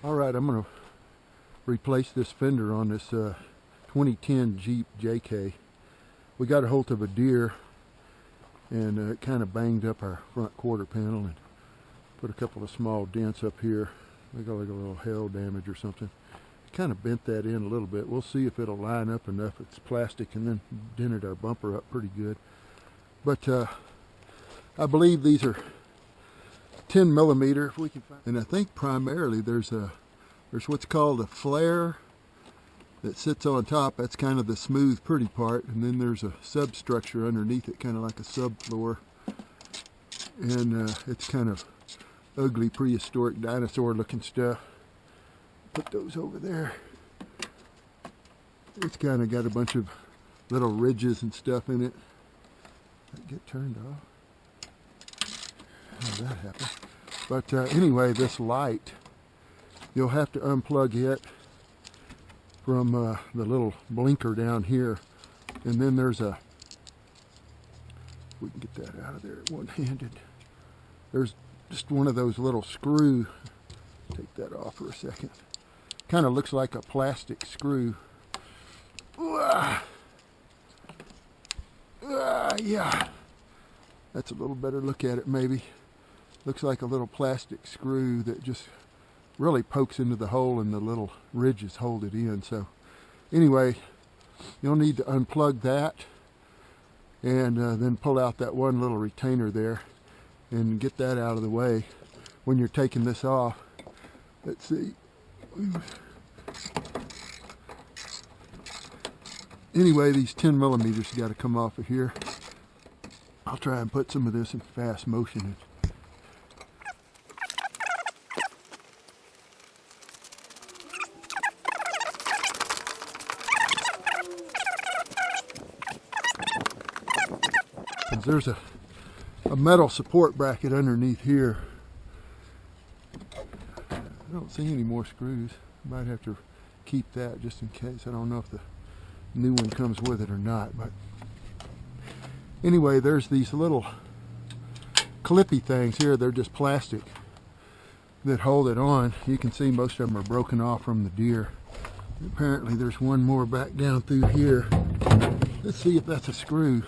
Alright, I'm going to replace this fender on this 2010 Jeep JK. We got a hold of a deer and it kind of banged up our front quarter panel and put a couple of small dents up here. We got like a little hail damage or something. Kind of bent that in a little bit. We'll see if it'll line up enough. It's plastic, and then dented our bumper up pretty good. But I believe these are 10 millimeter if we can find. And I think primarily there's what's called a flare that sits on top. That's kind of the smooth pretty part, and then there's a substructure underneath it, kind of like a subfloor, and it's kind of ugly prehistoric dinosaur looking stuff. Put those over there. It's kind of got a bunch of little ridges and stuff in it. That get turned off. How did that happen? But anyway, this light, you'll have to unplug it from the little blinker down here, and then there's a, we can get that out of there one-handed. There's just one of those little screw. Take that off for a second. Kind of looks like a plastic screw. Yeah, that's a little better look at it maybe. Looks like a little plastic screw that just really pokes into the hole, and the little ridges hold it in. So anyway, you'll need to unplug that and then pull out that one little retainer there and get that out of the way when you're taking this off. Let's see. Anyway, these 10 millimeters got to come off of here. I'll try and put some of this in fast motion. There's a metal support bracket underneath here. I don't see any more screws. Might have to keep that just in case. I don't know if the new one comes with it or not, but anyway, there's these little clippy things here. They're just plastic that hold it on. You can see most of them are broken off from the deer. Apparently there's one more back down through here. Let's see if that's a screw.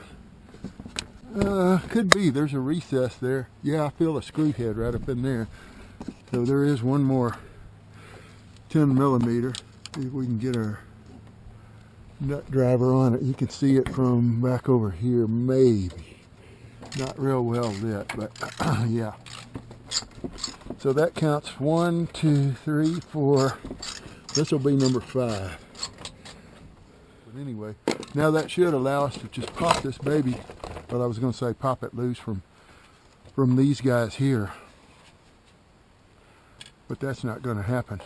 Could be. There's a recess there. Yeah, I feel a screw head right up in there. So there is one more 10 millimeter. See if we can get our nut driver on it. You can see it from back over here, maybe. Not real well lit, but yeah. So that counts 1, 2, 3, 4. This will be number 5. But anyway, now that should allow us to just pop this baby. Well, I was going to say pop it loose from these guys here, but that's not going to happen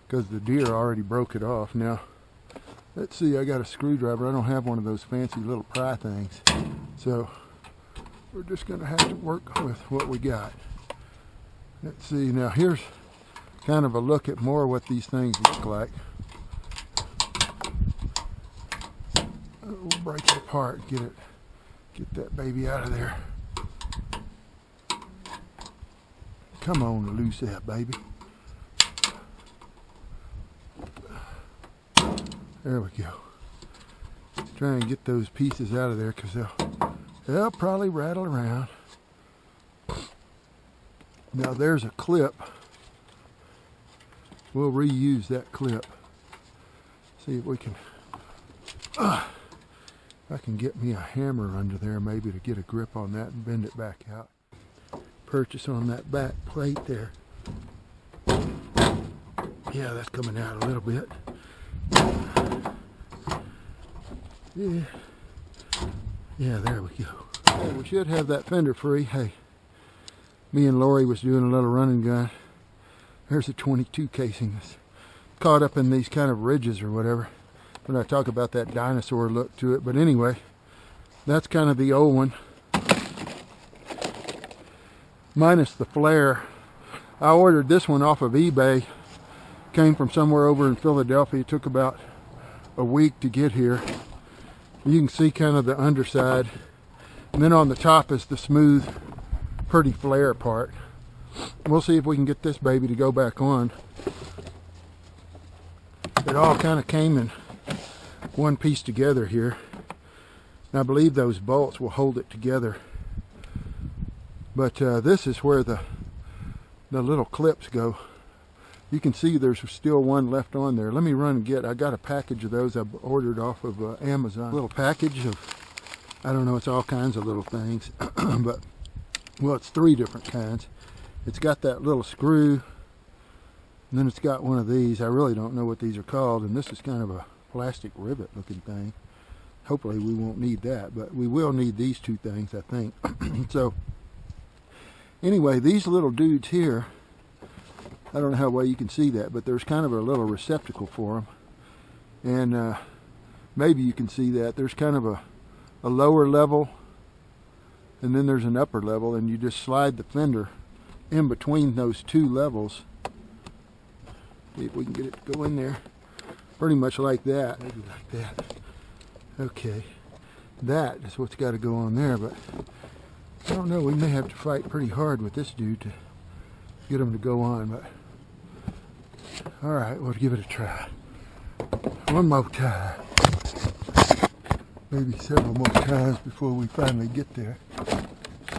because the deer already broke it off. Now, let's see, I got a screwdriver. I don't have one of those fancy little pry things, so we're just going to have to work with what we got. Let's see, now here's kind of a look at more what these things look like. We'll break it apart, get that baby out of there. Come on, loose that baby. There we go. Try and get those pieces out of there because they'll probably rattle around. Now there's a clip. We'll reuse that clip. See if we can. I can get me a hammer under there maybe to get a grip on that and bend it back out. Purchase on that back plate there. Yeah, that's coming out a little bit. Yeah, there we go. Okay, we should have that fender free. Hey, me and Lori was doing a little running gun. There's a 22 casing that's caught up in these kind of ridges or whatever. When I talk about that dinosaur look to it. But anyway, that's kind of the old one. Minus the flare. I ordered this one off of eBay. Came from somewhere over in Philadelphia. It took about a week to get here. You can see kind of the underside. And then on the top is the smooth, pretty flare part. We'll see if we can get this baby to go back on. It all kind of came in one piece together here. And I believe those bolts will hold it together. But this is where the little clips go. You can see there's still one left on there. Let me run and get, I got a package of those I ordered off of Amazon. A little package of, I don't know, it's all kinds of little things. But, well, it's 3 different kinds. It's got that little screw, and then it's got one of these. I really don't know what these are called, and this is kind of a plastic rivet looking thing. Hopefully we won't need that, but we will need these 2 things, I think. So, anyway, these little dudes here, I don't know how well you can see that, but there's kind of a little receptacle for them. And maybe you can see that. There's kind of a lower level, and then there's an upper level, and you just slide the fender in between those 2 levels. See if we can get it to go in there. Pretty much like that. Maybe like that. Okay. That is what's got to go on there, but I don't know. We may have to fight pretty hard with this dude to get him to go on, but alright, we'll give it a try. One more time. Maybe several more times before we finally get there.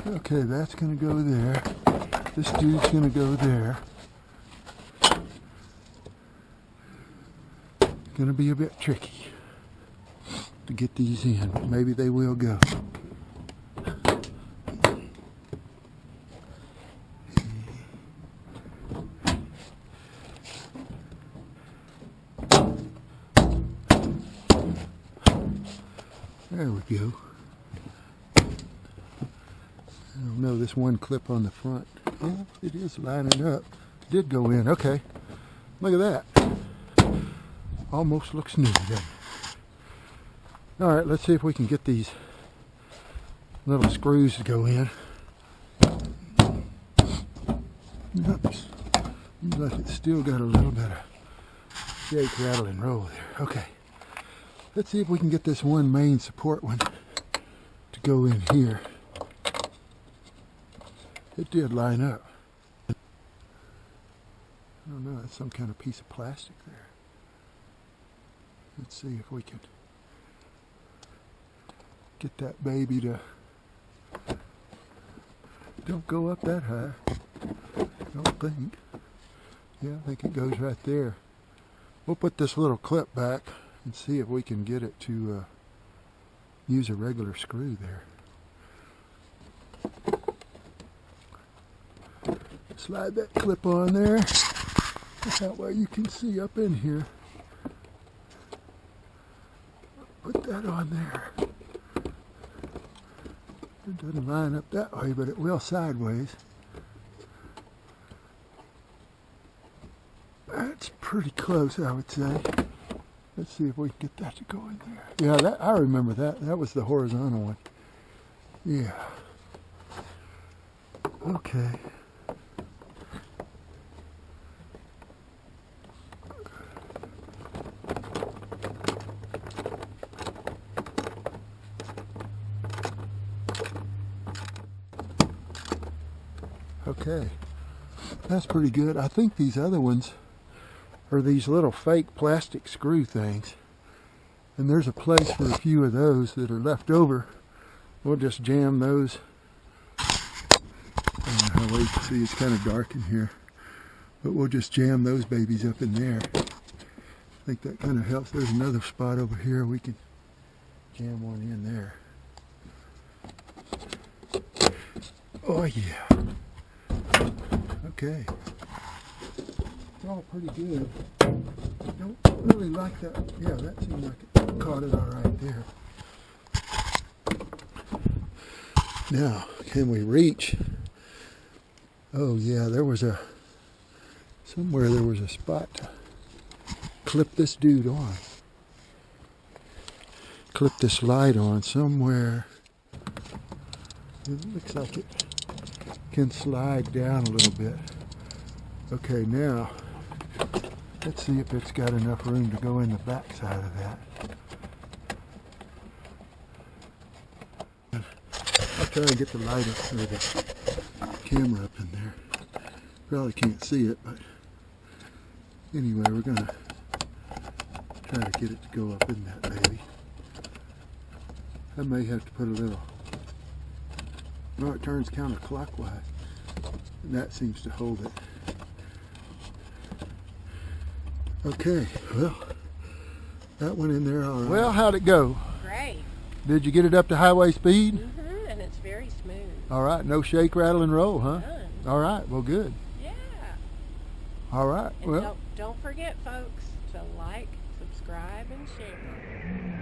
Okay, that's going to go there. This dude's going to go there. Going to be a bit tricky to get these in, but maybe they will go. There we go. I don't know, this one clip on the front. Yeah, it is lining up. It did go in. Okay. Look at that. Almost looks new, doesn't it? Alright, let's see if we can get these little screws to go in. Oops. Seems like it's still got a little bit of shake, rattle, and roll there. Okay. Let's see if we can get this one main support one to go in here. It did line up. I don't know, it's some kind of piece of plastic there. Let's see if we can get that baby to, don't go up that high, don't think. Yeah, I think it goes right there. We'll put this little clip back and see if we can get it to use a regular screw there. Slide that clip on there. That way you can see up in here. Put that on there. It doesn't line up that way, but it will sideways. That's pretty close, I would say. Let's see if we can get that to go in there. Yeah, that, I remember that. That was the horizontal one. Yeah. Okay. Okay. That's pretty good. I think these other ones are these little fake plastic screw things, and there's a place for a few of those that are left over. We'll just jam those. I don't know how well you can see, it's kind of dark in here, but we'll just jam those babies up in there. I think that kind of helps. There's another spot over here we can jam one in there. Oh yeah. Okay. All pretty good. Don't really like that. Yeah, that seemed like it caught it all right there. Now, can we reach? Oh yeah, there was somewhere there was a spot to clip this dude on. Clip this light on somewhere. It looks like it can slide down a little bit. Okay, now let's see if it's got enough room to go in the back side of that. I'll try and get the light up, or the camera up in there. Probably can't see it, but anyway, we're gonna try to get it to go up in that baby. I may have to put a little, no, it turns counterclockwise, and that seems to hold it. Okay, well, that went in there all right. Well, how'd it go? Great. Did you get it up to highway speed? Mm-hmm, and it's very smooth. All right, no shake, rattle, and roll, huh? None. All right, well, good. Yeah. All right, And well. don't forget, folks, to like, subscribe, and share.